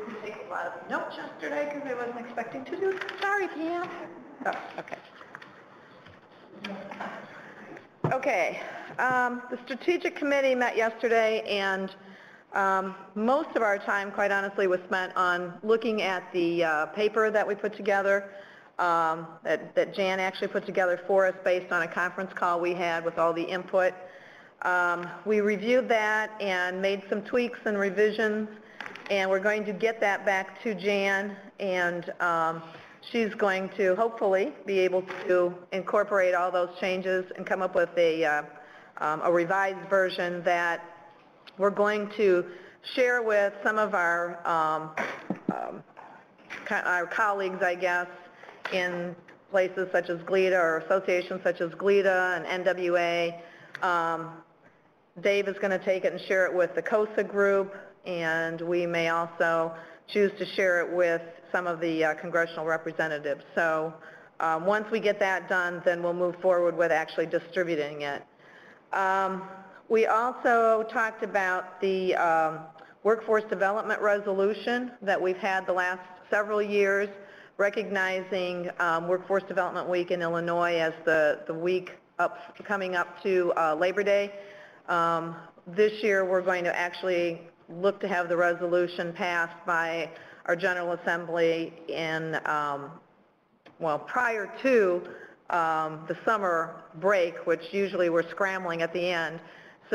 didn't take a lot of notes yesterday because I wasn't expecting to do it. Sorry, Pam. Oh, okay. Okay, the strategic committee met yesterday, and most of our time, quite honestly, was spent on looking at the paper that we put together, that Jan actually put together for us based on a conference call we had with all the input. We reviewed that and made some tweaks and revisions, and we're going to get that back to Jan, and she's going to hopefully be able to incorporate all those changes and come up with a revised version that we're going to share with some of our colleagues, I guess, in places such as GLEDA or associations such as GLEDA and NWA. Dave is going to take it and share it with the COSA group, and we may also choose to share it with some of the congressional representatives. So once we get that done, then we'll move forward with actually distributing it. We also talked about the workforce development resolution that we've had the last several years, recognizing Workforce Development Week in Illinois as the week coming up to Labor Day. This year we're going to actually look to have the resolution passed by our General Assembly in, well, prior to the summer break, which usually we're scrambling at the end. So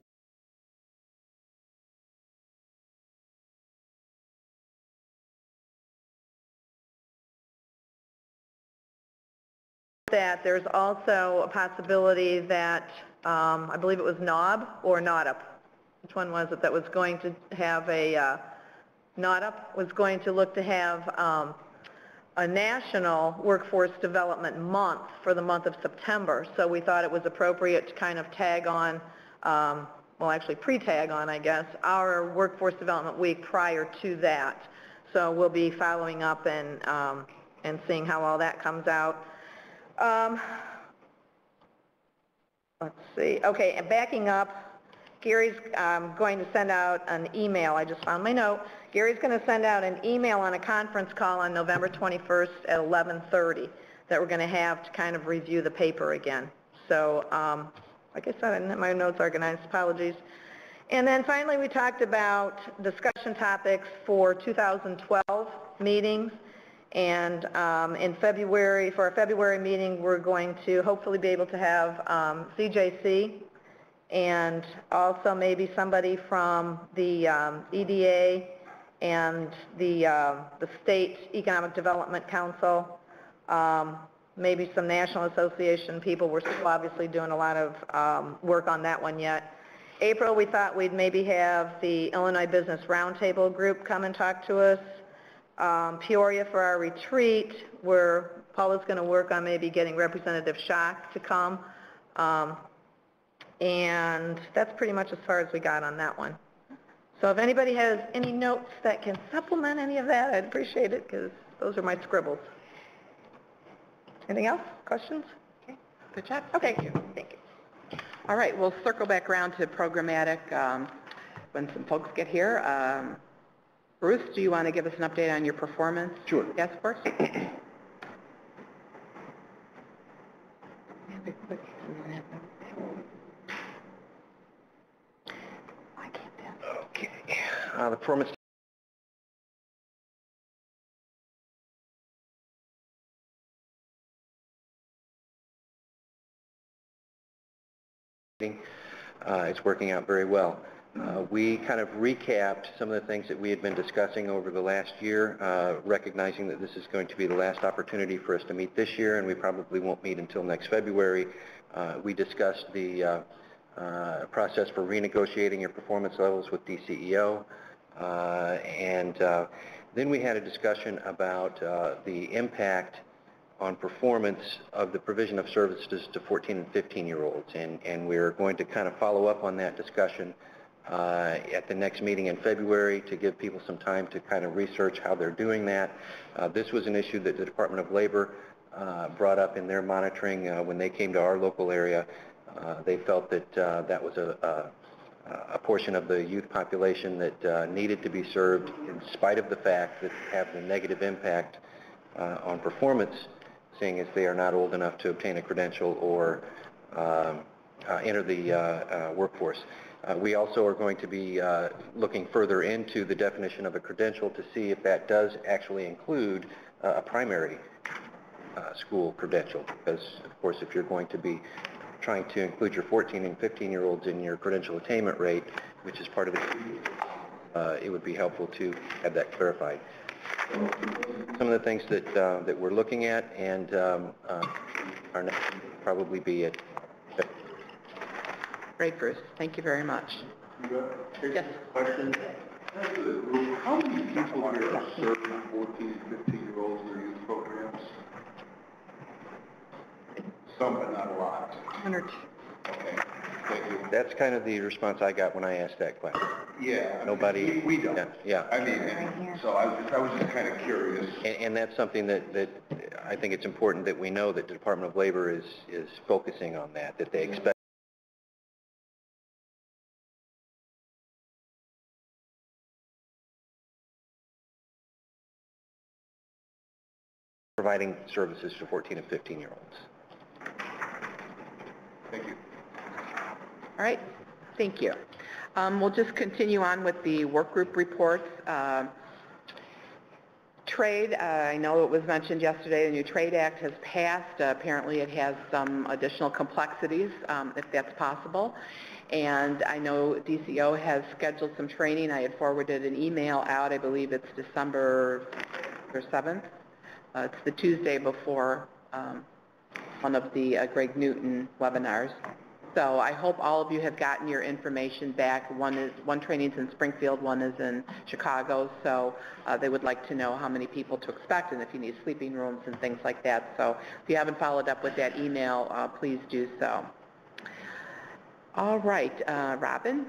that there's also a possibility that, I believe it was NOB or NODUP. Which one was it that was going to have a, NODUP was going to look to have a national workforce development month for the month of September. So we thought it was appropriate to kind of tag on, well actually pre-tag on, I guess, our workforce development week prior to that. So we'll be following up and seeing how all that comes out. Let's see. Okay, and backing up, Gary's going to send out an email. I just found my note. Gary's going to send out an email on a conference call on November 21st at 11:30 that we're going to have to kind of review the paper again. So, like I said, I didn't have my notes organized. Apologies. And then finally, we talked about discussion topics for 2012 meetings. And in February, for our February meeting, we're going to hopefully be able to have CJC and also maybe somebody from the EDA and the State Economic Development Council, maybe some National Association people. We're still obviously doing a lot of work on that one yet. April, we thought we'd maybe have the Illinois Business Roundtable group come and talk to us. Peoria for our retreat, where Paula's going to work on maybe getting Representative Schock to come. And that's pretty much as far as we got on that one. So if anybody has any notes that can supplement any of that, I'd appreciate it, because those are my scribbles. Anything else? Questions? Okay. Good job. Okay. Thank you. Thank you. All right. We'll circle back around to programmatic when some folks get here. Bruce, do you want to give us an update on your performance? Sure. Yes, of course. Okay. The performance it's working out very well. We kind of recapped some of the things that we had been discussing over the last year, recognizing that this is going to be the last opportunity for us to meet this year, and we probably won't meet until next February. We discussed the process for renegotiating your performance levels with DCEO, and then we had a discussion about the impact on performance of the provision of services to 14 and 15-year-olds, and we're going to kind of follow up on that discussion at the next meeting in February to give people some time to kind of research how they're doing that. This was an issue that the Department of Labor brought up in their monitoring when they came to our local area. They felt that that was a portion of the youth population that needed to be served in spite of the fact that have a negative impact on performance, seeing as they are not old enough to obtain a credential or enter the workforce. We also are going to be looking further into the definition of a credential to see if that does actually include a primary school credential, because of course if you're going to be trying to include your 14 and 15-year-olds in your credential attainment rate, which is part of it, it would be helpful to have that clarified. Some of the things that we're looking at, and our next will probably be at. Great, Bruce. Thank you very much. Yes. Question. How many people here are serving 14 and 15-year-olds in their youth programs? Some, but not a lot. 1 or 2. Okay. Thank you. That's kind of the response I got when I asked that question. Yeah. Nobody. We don't. Yeah. I mean, so I was just kind of curious. And that's something that I think it's important that we know that the Department of Labor is focusing on that they expect providing services to 14 and 15-year-olds. Thank you. All right. Thank you. We'll just continue on with the work group reports. Trade, I know it was mentioned yesterday, the new Trade Act has passed. Apparently it has some additional complexities, if that's possible. And I know DCO has scheduled some training. I had forwarded an email out. I believe it's December 7th. It's the Tuesday before one of the Greg Newton webinars. So I hope all of you have gotten your information back. One training's in Springfield, one is in Chicago, so they would like to know how many people to expect and if you need sleeping rooms and things like that. So if you haven't followed up with that email, please do so. All right, Robin?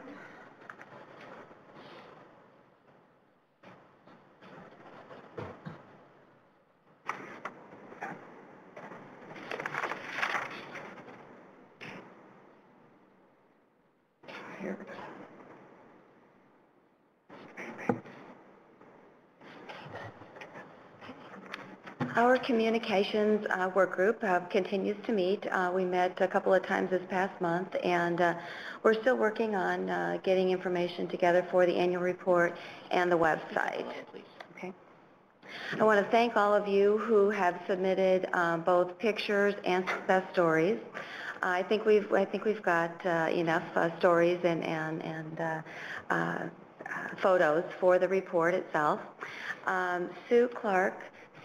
Our communications work group continues to meet. We met a couple of times this past month, and we're still working on getting information together for the annual report and the website. Okay. I want to thank all of you who have submitted both pictures and success stories. I think we've got enough stories and photos for the report itself. Sue Clark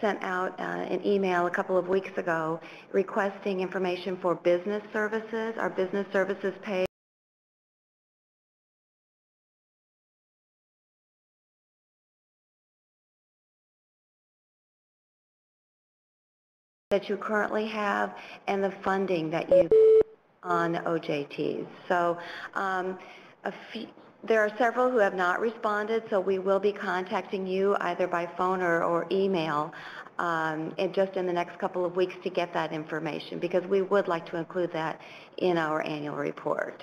sent out an email a couple of weeks ago requesting information for business services. Our business services page that you currently have and the funding that you on OJTs. So there are several who have not responded, so we will be contacting you either by phone or email just in the next couple of weeks to get that information, because we would like to include that in our annual report.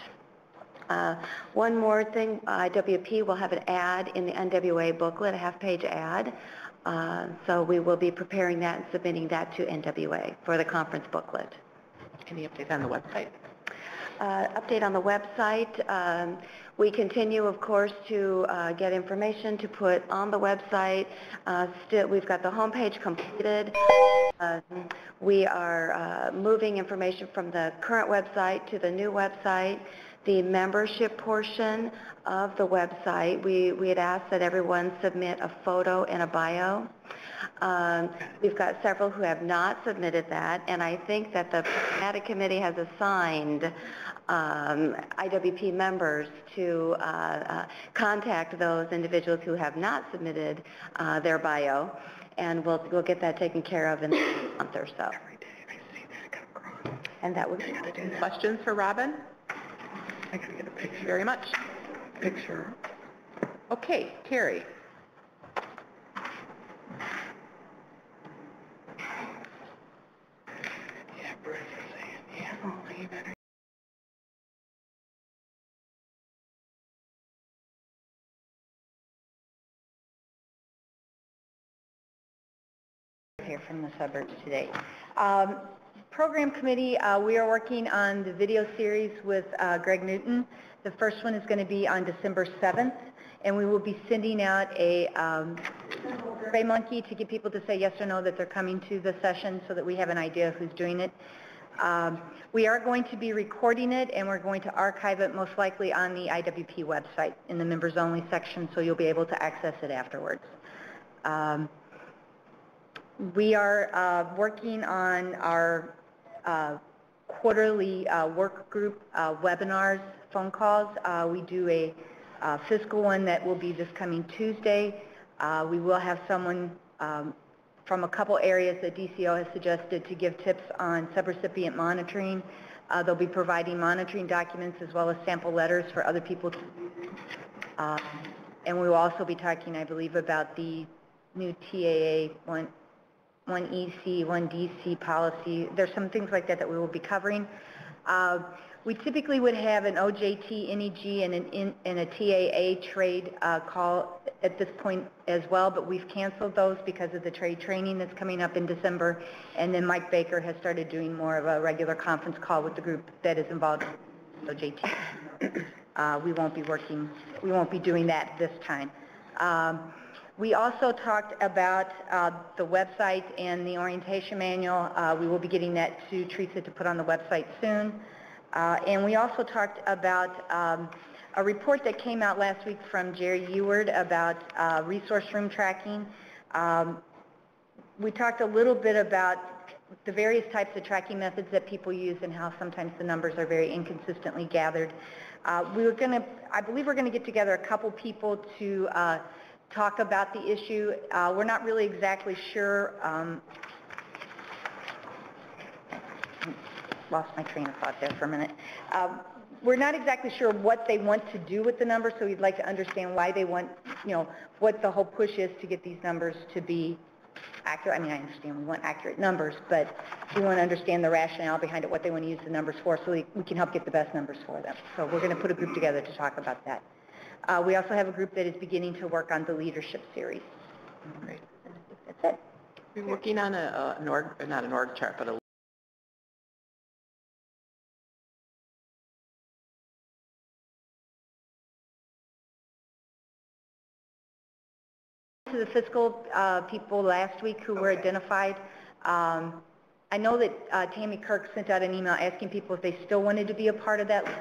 One more thing, IWP will have an ad in the NWA booklet, a half-page ad. So we will be preparing that and submitting that to NWA for the conference booklet. Any update on the website? Update on the website. We continue, of course, to get information to put on the website. We've got the homepage completed. We are moving information from the current website to the new website. The membership portion of the website, we had asked that everyone submit a photo and a bio. We've got several who have not submitted that, and I think that the Programmatic Committee has assigned IWP members to contact those individuals who have not submitted their bio, and we'll get that taken care of in a month or so. Every day I see that come across. And that would be Questions for Robin? I gotta get a picture. Thank you very much. Picture. Okay, Terry. Yeah, Bruce is saying, yeah, only better. from the suburbs today. Program committee, we are working on the video series with Greg Newton. The first one is going to be on December 7th, and we will be sending out a Survey Monkey to get people to say yes or no that they're coming to the session so that we have an idea of who's doing it. We are going to be recording it, and we're going to archive it most likely on the IWP website in the members only section, so you'll be able to access it afterwards. We are working on our quarterly work group webinars, phone calls. We do a fiscal one that will be this coming Tuesday. We will have someone from a couple areas that DCO has suggested to give tips on subrecipient monitoring. They'll be providing monitoring documents as well as sample letters for other people to use. And we will also be talking, I believe, about the new TAA 1EC, 1DC policy. There's some things like that that we will be covering. We typically would have an OJT, NEG, and a TAA trade call at this point as well, but we've canceled those because of the trade training that's coming up in December, and then Mike Baker has started doing more of a regular conference call with the group that is involved in OJT. We won't be doing that this time. We also talked about the website and the orientation manual. We will be getting that to Teresa to put on the website soon. And we also talked about a report that came out last week from Jerry Eward about resource room tracking. We talked a little bit about the various types of tracking methods that people use and how sometimes the numbers are very inconsistently gathered. I believe we're going to get together a couple people to talk about the issue. We're not really exactly sure. Lost my train of thought there for a minute. We're not exactly sure what they want to do with the numbers, so we'd like to understand why they want, what the whole push is to get these numbers to be accurate. I mean, I understand we want accurate numbers, but we want to understand the rationale behind it, what they want to use the numbers for, so we can help get the best numbers for them. So we're going to put a group together to talk about that. We also have a group that is beginning to work on the leadership series. Great. That's it. We're working on not an org chart, but a to the fiscal people last week who were identified. I know that Tammy Kirk sent out an email asking people if they still wanted to be a part of that list,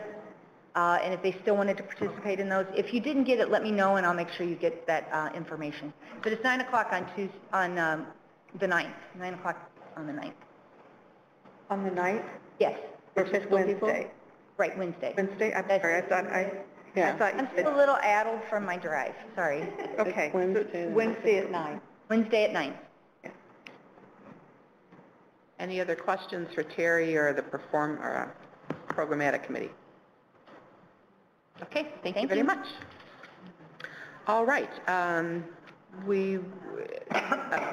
and if they still wanted to participate in those. If you didn't get it, let me know, and I'll make sure you get that information. But it's 9 o'clock on the 9th. 9 o'clock on the 9th. On the 9th? Yes. Which is Wednesday. Right, Wednesday. Wednesday? I'm sorry, I thought I'm still a little addled from my drive. Sorry. Okay, Wednesday at 9. Wednesday at 9. Any other questions for Terry or the programmatic committee? Okay, thank you very much. All right.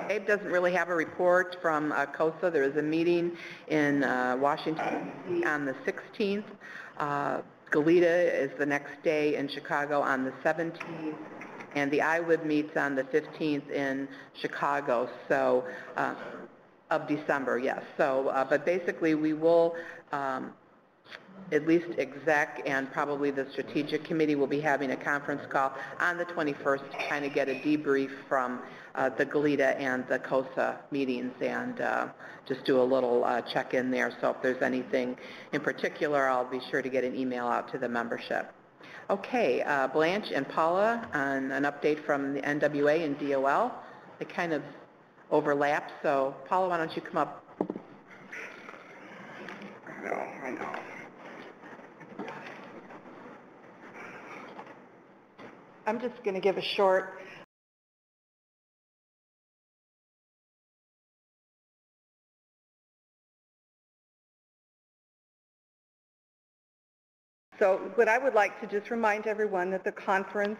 Abe doesn't really have a report from COSA. There is a meeting in Washington, D.C. on the 16th. Goleta is the next day in Chicago on the 17th, and the IWP meets on the 15th in Chicago, so of December, yes. So, but basically we will, at least exec and probably the strategic committee will be having a conference call on the 21st to kind of get a debrief from the Goleta and the COSA meetings and just do a little check-in there. So if there's anything in particular, I'll be sure to get an email out to the membership. Okay, Blanche and Paula on an update from the NWA and DOL. They kind of overlap, so Paula, why don't you come up? I know. I'm just going to give a short So what I would like to just remind everyone that the conference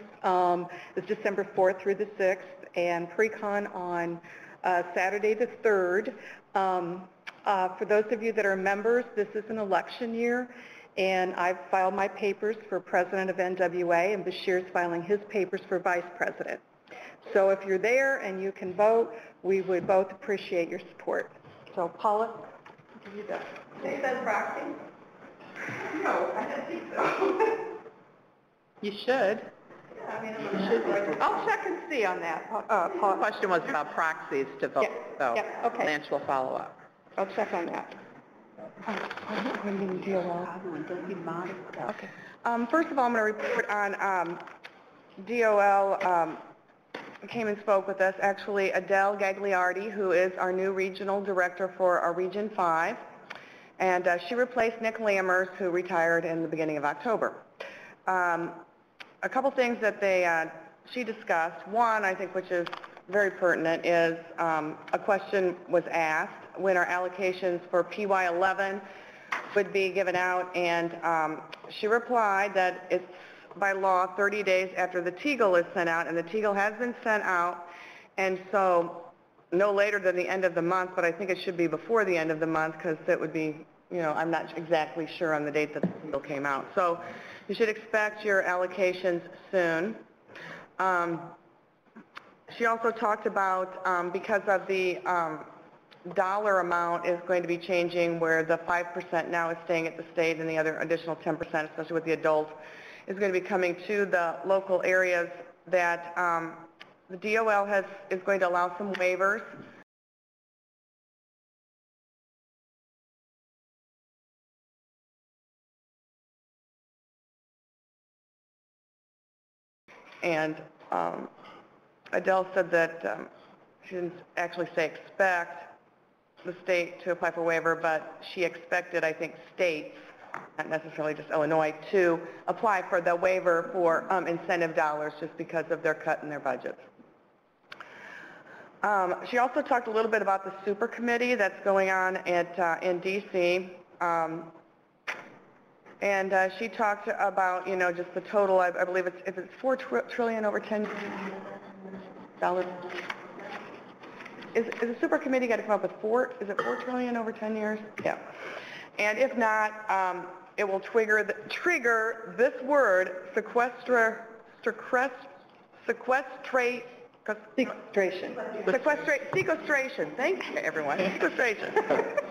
is December 4th through the 6th and pre-con on Saturday the 3rd. For those of you that are members, this is an election year, and I've filed my papers for president of NWA, and Bashir's filing his papers for vice president. So if you're there and you can vote, we would both appreciate your support. So Paula, I'll give you the... They said proxy? No, I don't think so. You should. I mean, I'll check and see on that, The Paula. question was about proxies to vote, so yeah, okay. Lance will follow up. I'll check on that. Okay. First of all, I'm going to report on DOL came and spoke with us. Actually, Adele Gagliardi, who is our new regional director for our Region 5, and she replaced Nick Lammers, who retired in the beginning of October. A couple things that she discussed. One, I think, which is very pertinent, is a question was asked when our allocations for PY11 would be given out, and she replied that it's by law 30 days after the TEGL is sent out, and the TEGL has been sent out, and so no later than the end of the month, but I think it should be before the end of the month because it would be, you know, I'm not exactly sure on the date that the TEGL came out. So you should expect your allocations soon. She also talked about, because of the dollar amount is going to be changing, where the 5% now is staying at the state and the other additional 10%, especially with the adults, is going to be coming to the local areas, that the DOL is going to allow some waivers. And Adele said that she didn't actually say expect the state to apply for waiver, but she expected, I think, states, not necessarily just Illinois, to apply for the waiver for incentive dollars just because of their cut in their budgets. She also talked a little bit about the super committee that's going on in D.C. And she talked about, you know, just the total, I believe it's $4 trillion over 10 dollars. Is the super committee got to come up with is it $4 trillion over 10 years? Yeah. And if not, it will trigger this word, sequestration. Thank you, everyone.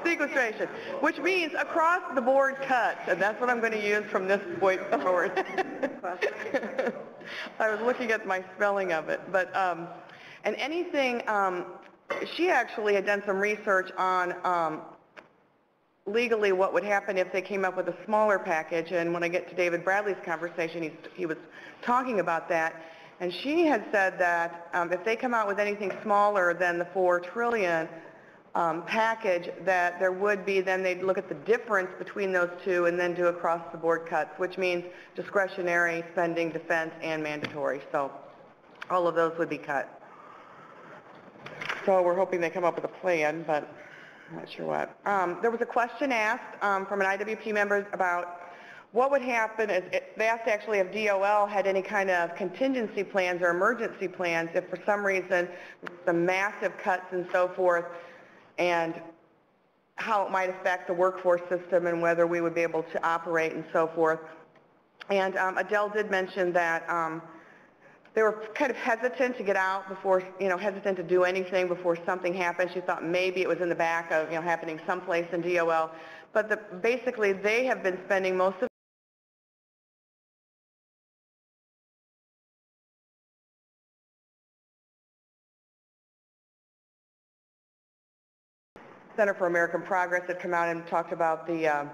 Sequestration, which means across the board cuts, and that's what I'm going to use from this point forward. I was looking at my spelling of it, but and anything. She actually had done some research on legally what would happen if they came up with a smaller package, and when I get to David Bradley's conversation, he was talking about that, and she had said that if they come out with anything smaller than the $4 trillion package, that there would be, then they'd look at the difference between those two and then do across-the-board cuts, which means discretionary spending, defense, and mandatory. So all of those would be cut. So we're hoping they come up with a plan, but I'm not sure what. There was a question asked from an IWP member about what would happen. They asked actually if DOL had any kind of contingency plans or emergency plans if for some reason the massive cuts and so forth, and how it might affect the workforce system and whether we would be able to operate and so forth. And Adele did mention that they were kind of hesitant to get out before, you know, hesitant to do anything before something happened. She thought maybe it was in the back of, you know, happening someplace in DOL. But basically, they have been spending most of Center for American Progress had come out and talked about the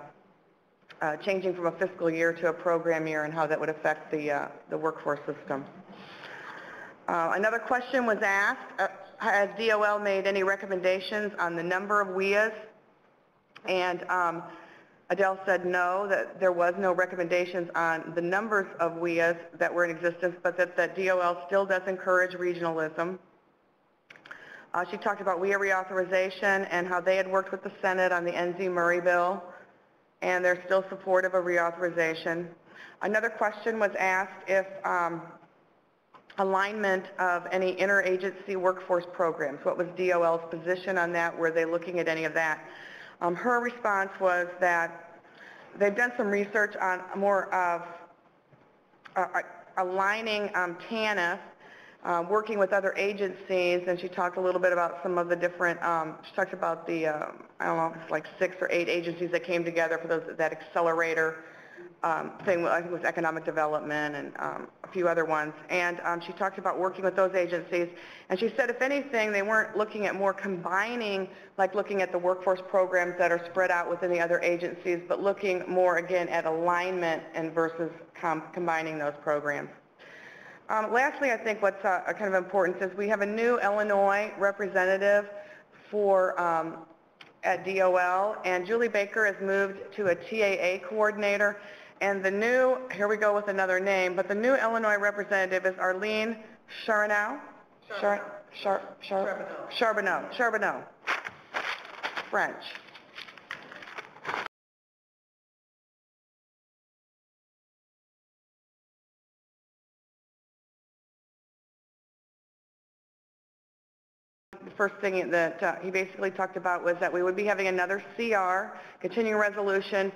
changing from a fiscal year to a program year and how that would affect the workforce system. Another question was asked, has DOL made any recommendations on the number of WIAs? And Adele said no, that there was no recommendations on the numbers of WIAs that were in existence, but that DOL still does encourage regionalism. She talked about WIA reauthorization and how they had worked with the Senate on the NZ Murray bill, and they're still supportive of reauthorization. Another question was asked if alignment of any interagency workforce programs. What was DOL's position on that? Were they looking at any of that? Her response was that they've done some research on more of aligning TANF working with other agencies, and she talked a little bit about some of the different, she talked about the, I don't know, it's like 6 or 8 agencies that came together for that accelerator thing, I think it was economic development and a few other ones. And she talked about working with those agencies. And she said, if anything, they weren't looking at more combining, like looking at the workforce programs that are spread out within the other agencies, but looking more, again, at alignment and versus combining those programs. Lastly, I think what's kind of important is we have a new Illinois representative for at DOL, and Julie Baker has moved to a TAA coordinator. And the new, here we go with another name, but the new Illinois representative is Arlene Charbonneau. Charbonneau. French. The first thing that he basically talked about was that we would be having another CR, continuing resolution,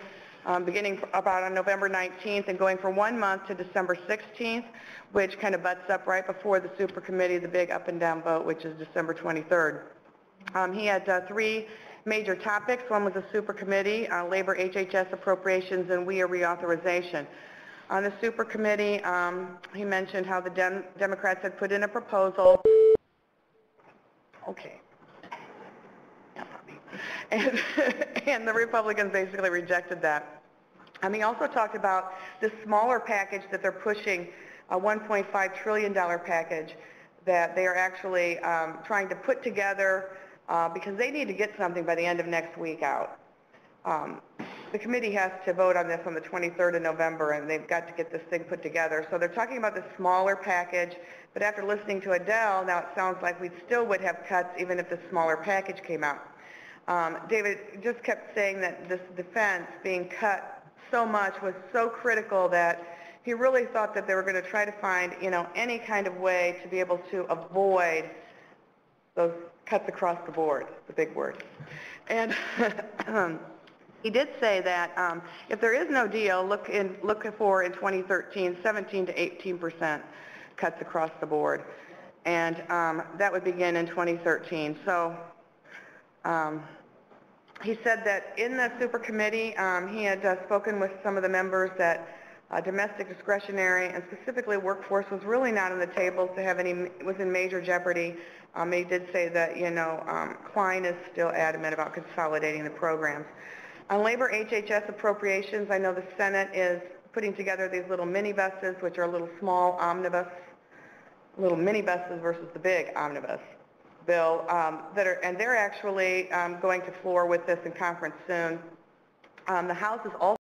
beginning about on November 19th and going for 1 month to December 16th, which kind of butts up right before the super committee, the big up and down vote, which is December 23rd. He had 3 major topics. One was the super committee, labor, HHS appropriations, and WIA reauthorization. On the super committee, he mentioned how the Democrats had put in a proposal. Okay. And the Republicans basically rejected that. He also talked about the smaller package that they're pushing, a $1.5 trillion package that they are actually trying to put together because they need to get something by the end of next week out. The committee has to vote on this on the 23rd of November, and they've got to get this thing put together. So they're talking about the smaller package, but after listening to Adele, now it sounds like we still would have cuts even if the smaller package came out. David just kept saying that this defense being cut so much was so critical that he really thought that they were going to try to find, any kind of way to be able to avoid those cuts across the board, the big word. And he did say that if there is no deal, look for in 2013, 17 to 18% cuts across the board. And that would begin in 2013. So he said that in the super committee, he had spoken with some of the members that domestic discretionary and specifically workforce was really not on the table to have any, was in major jeopardy. He did say that, Klein is still adamant about consolidating the programs. On labor HHS appropriations, I know the Senate is putting together these little minibuses, which are little small omnibus, little minibuses versus the big omnibus bill, and they're actually going to floor with this in conference soon. The House is also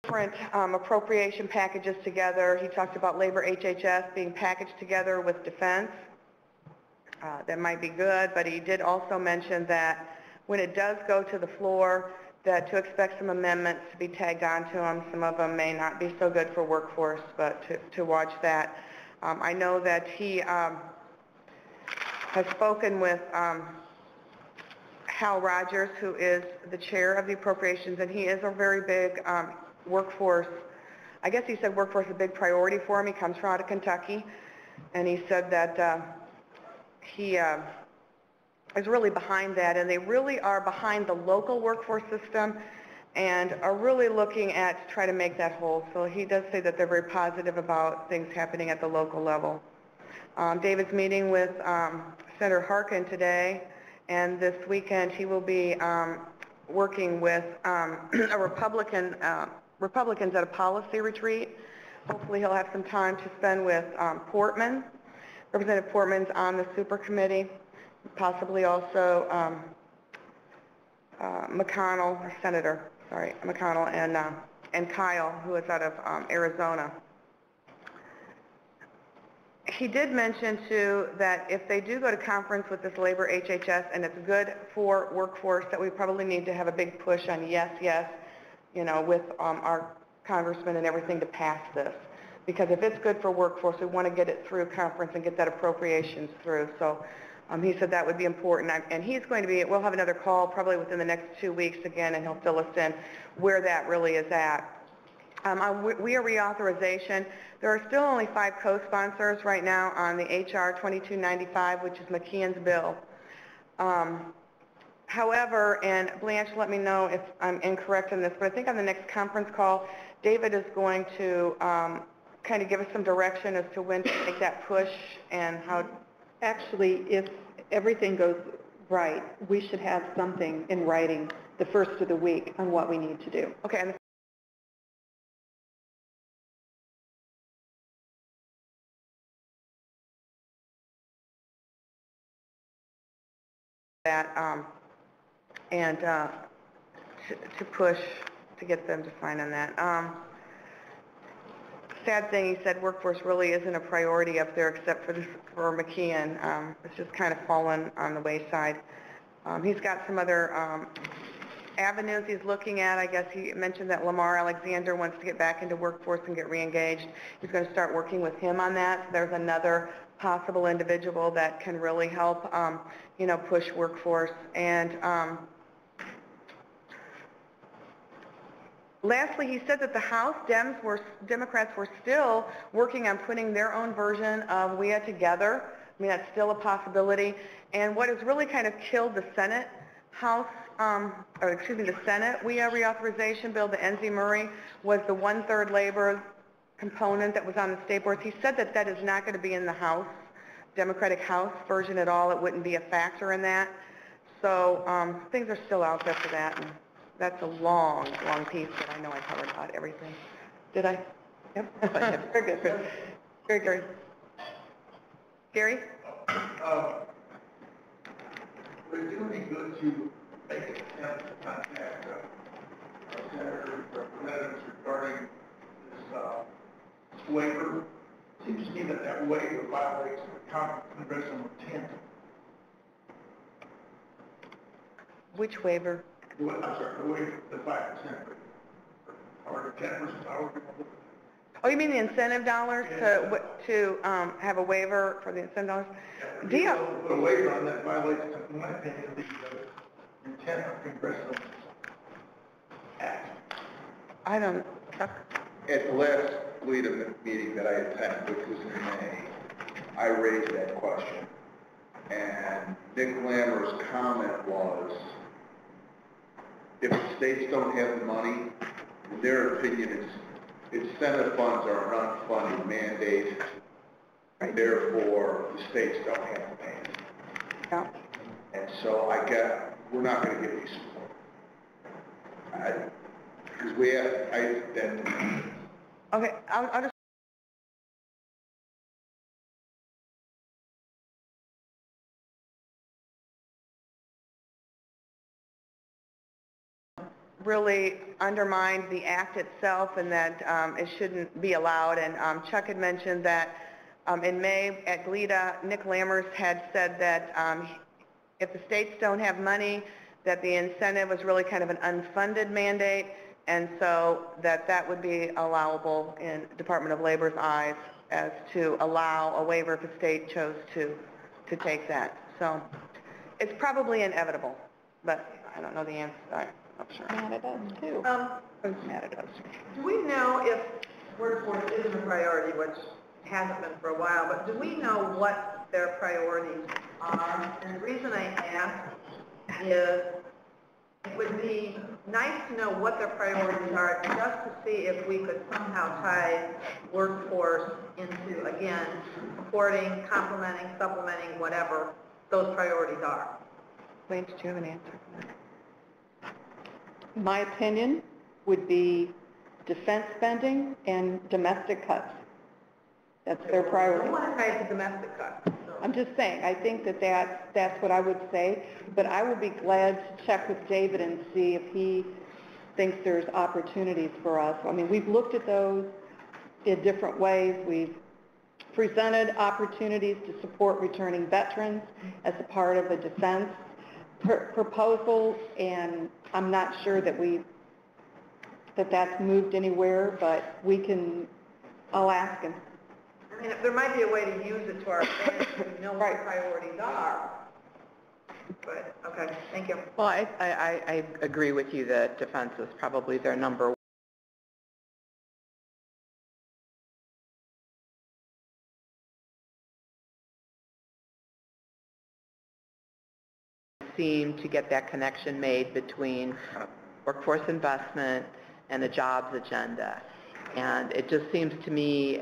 different appropriation packages together. He talked about labor HHS being packaged together with defense. That might be good, but he did also mention that when it does go to the floor, that to expect some amendments to be tagged onto them. Some of them may not be so good for workforce, but to watch that. I know that he has spoken with Hal Rogers, who is the chair of the appropriations, and he is a very big workforce. I guess he said workforce is a big priority for him. He comes from out of Kentucky, and he said that he is really behind that, and they really are behind the local workforce system and are really looking at to try to make that whole. So he does say that they're very positive about things happening at the local level. David's meeting with Senator Harkin today, and this weekend he will be working with a Republicans at a policy retreat. Hopefully he'll have some time to spend with Portman. Representative Portman's on the super committee, possibly also McConnell, or Senator, sorry, McConnell and Kyle, who is out of Arizona. He did mention too that if they do go to conference with this labor HHS and it's good for workforce, that we probably need to have a big push on yes, with our congressmen and everything to pass this. Because if it's good for workforce, we want to get it through conference and get that appropriations through. So He said that would be important, and he's going to be, we'll have another call probably within the next 2 weeks again, and he'll fill us in where that really is at. We are reauthorization. There are still only 5 co-sponsors right now on the HR 2295, which is McKeon's bill. However, and Blanche, let me know if I'm incorrect in this, but I think on the next conference call, David is going to kind of give us some direction as to when to make that push and how. Actually, if everything goes right, we should have something in writing the first of the week on what we need to do. Okay. And that to push to get them to sign on that. Sad thing, he said workforce really isn't a priority up there except for McKeon. It's just kind of fallen on the wayside. He's got some other avenues he's looking at. I guess he mentioned that Lamar Alexander wants to get back into workforce and get reengaged. He's going to start working with him on that. So there's another possible individual that can really help, push workforce. And lastly, he said that the House Democrats were still working on putting their own version of WEA together. I mean, that's still a possibility. And what has really kind of killed the Senate the Senate WEA reauthorization bill, the Enzi Murray, was the 1/3 labor component that was on the state boards. He said that that is not going to be in the House, Democratic House version at all. It wouldn't be a factor in that. So things are still out there for that. And that's a long, long piece, but I know I covered about everything. Did I? Yep. Very good. Very good. Gary? Would it be good to make an attempt to contact senators, representatives regarding this waiver? It seems to me that that waiver violates the congressional intent. Which waiver? I'm sorry, the waiver, the 5% or the 10%. Oh, you mean the incentive dollars to have a waiver for the incentive dollars? Yeah, put a waiver on that violates, in my opinion, the intent of congressional act. I don't. At the last LEADA meeting that I attended, which was in May, I raised that question. And Nick Lammer's comment was, if the states don't have the money, in their opinion, incentive funds are an unfunded mandate, and therefore the states don't have to pay it. Yeah. And so we're not going to get any support. Because Okay, I'll just really undermined the act itself and that it shouldn't be allowed. And Chuck had mentioned that in May at GLEDA, Nick Lammers had said that if the states don't have money, that the incentive was really kind of an unfunded mandate, and so that would be allowable in Department of Labor's eyes as to allow a waiver if a state chose to take that. So it's probably inevitable, but I don't know the answer. I'm not sure. Matt, it does too. Matt, it does. Do we know if workforce isn't a priority, which hasn't been for a while, but do we know what their priorities are? And the reason I ask is it would be nice to know what their priorities are just to see if we could somehow tie workforce into, again, supporting, complementing, supplementing, whatever those priorities are. Wayne, did you have an answer? My opinion would be defense spending and domestic cuts. That's their I priority. don't want to tie it to domestic cuts. So. I'm just saying, I think that's what I would say, but I would be glad to check with David and see if he thinks there's opportunities for us. I mean, we've looked at those in different ways. We've presented opportunities to support returning veterans as a part of a defense proposal, and I'm not sure that that's moved anywhere, but I'll ask him. I And there might be a way to use it to our advantage if we know what the priorities are. But, okay, thank you. Well, I agree with you that defense is probably their number one. Seem to get that connection made between workforce investment and the jobs agenda. And it just seems to me,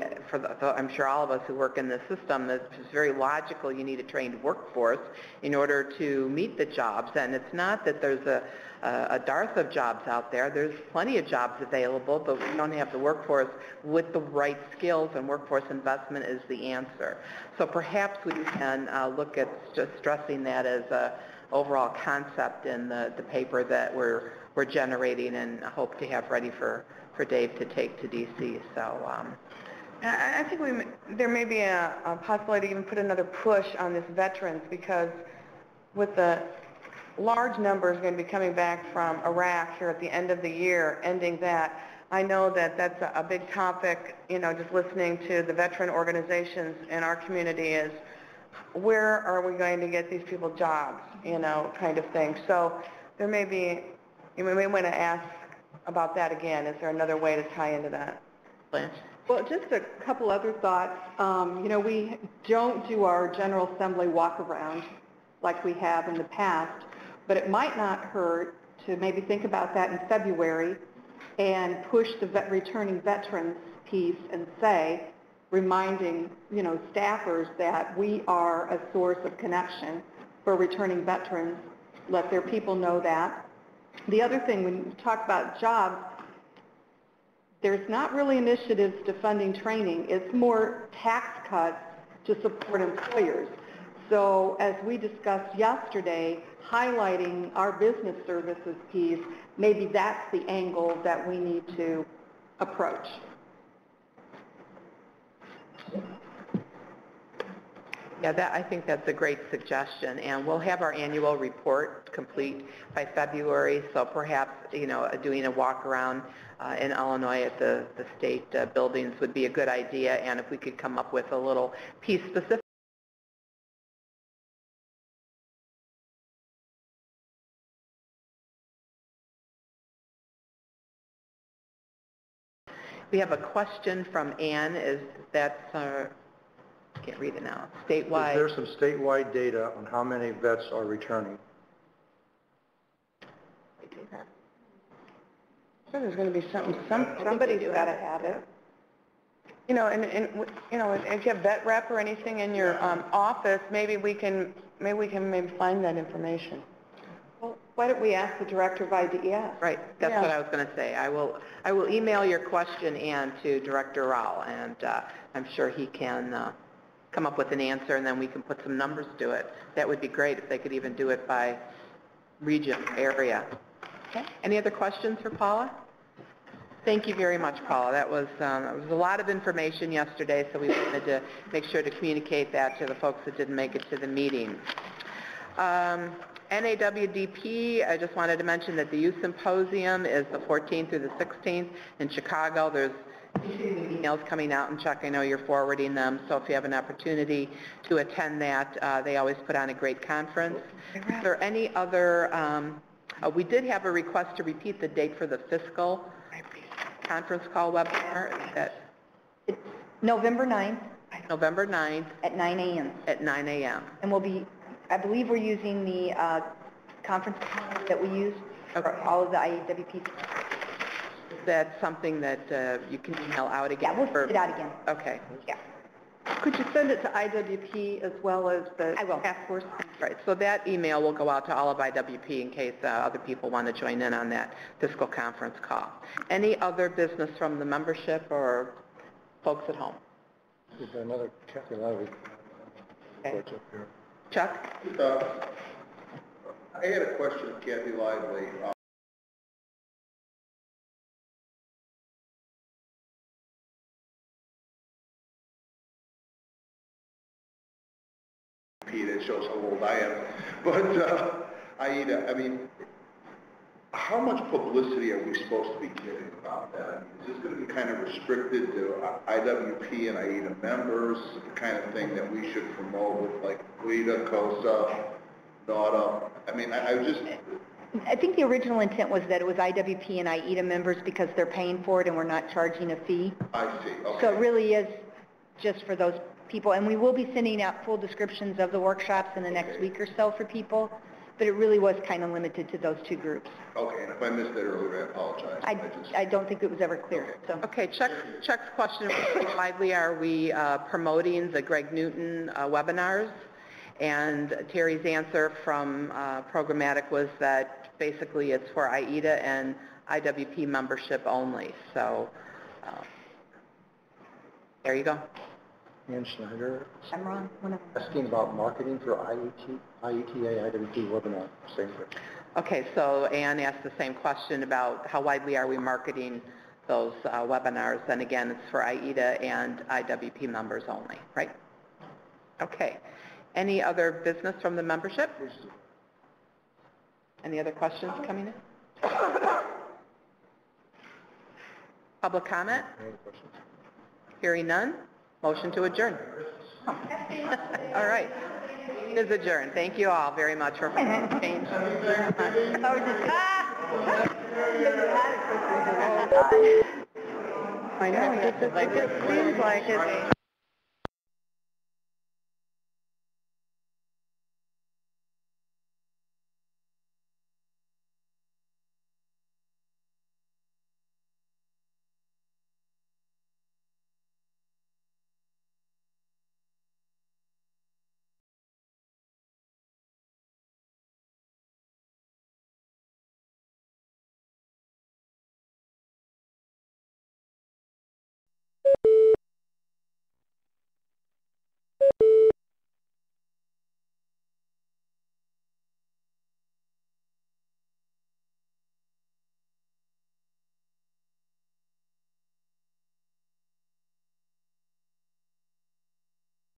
I'm sure all of us who work in the system, it's very logical you need a trained workforce in order to meet the jobs. And it's not that there's a dearth of jobs out there. There's plenty of jobs available, but we don't have the workforce with the right skills, and workforce investment is the answer. So perhaps we can look at just stressing that as a overall concept in the paper that we're generating and hope to have ready for Dave to take to DC. So I think there may be a possibility to even put another push on this veterans, because with the large numbers going to be coming back from Iraq here at the end of the year, ending that, I know that that's a big topic, you know, just listening to the veteran organizations in our community is, where are we going to get these people jobs, you know, kind of thing. So there may be, you may want to ask about that again. Is there another way to tie into that? Blanche? Well, just a couple other thoughts. You know, we don't do our General Assembly walk-around like we have in the past, but it might not hurt to maybe think about that in February and push the returning veterans piece and say, reminding, you know, staffers that we are a source of connection for returning veterans, let their people know that. The other thing, when you talk about jobs, there's not really initiatives to funding training. It's more tax cuts to support employers. So as we discussed yesterday, highlighting our business services piece, maybe that's the angle that we need to approach. Yeah, I think that's a great suggestion, and we'll have our annual report complete by February, so perhaps, you know, doing a walk around in Illinois at the state buildings would be a good idea, and if we could come up with a little piece specific. We have a question from Ann. Can't read it now. Statewide. Is there some statewide data on how many vets are returning? So there's going to be somebody's got to have it. You know, and you know, if you have vet rep or anything in your office, maybe we can find that information. Well, why don't we ask the director of IDES? Right, that's what I was going to say. I will email your question, Ann, to Director Rowell, and I'm sure he can come up with an answer, and then we can put some numbers to it. That would be great if they could even do it by region, area. Okay. Any other questions for Paula? Thank you very much, Paula. That was a lot of information yesterday, so we wanted to make sure to communicate that to the folks that didn't make it to the meeting. NAWDP, I just wanted to mention that the Youth Symposium is the 14th through the 16th in Chicago. There's emails coming out, and Chuck, I know you're forwarding them, so if you have an opportunity to attend that, they always put on a great conference. Is there any other, we did have a request to repeat the date for the fiscal conference call webinar. It's November 9th. November 9th. At 9 a.m. At 9 a.m. And we'll be, I believe we're using the conference that we use for all of the IWP. Is that something that you can email out again? Yeah, we'll send it out again. Okay. Yeah. Could you send it to IWP as well as the task force? Right, so that email will go out to all of IWP in case other people want to join in on that fiscal conference call. Any other business from the membership or folks at home? Is there another Kathy Lively? Okay. Up here. Chuck? I had a question of Kathy Lively. It shows how old I am. But, Aida, I mean, how much publicity are we supposed to be giving about that? I mean, is this going to be kind of restricted to IWP and AIDA members, the kind of thing that we should promote with like WIDA, COSA, NAUTA? I mean, I think the original intent was that it was IWP and IETA members because they're paying for it and we're not charging a fee. I see, okay. So it really is just for those people, and we will be sending out full descriptions of the workshops in the next week or so for people, but it really was kind of limited to those two groups. Okay, and if I missed that earlier, I apologize. I don't think it was ever clear, so. Okay, Chuck's question was how widely are we promoting the Greg Newton webinars? And Terry's answer from programmatic was that basically it's for IETA and IWP membership only. So there you go. Ann Schneider, I'm wrong. asking about marketing for IETA, IWP webinar. Same thing. Okay, so Ann asked the same question about how widely are we marketing those webinars, and again, it's for IETA and IWP members only, right? Okay. Any other business from the membership? Any other questions coming in? Public comment? Any other questions? Hearing none? Motion to adjourn. All right. Meeting is adjourned. Thank you all very much for change. I know, it just seems like it's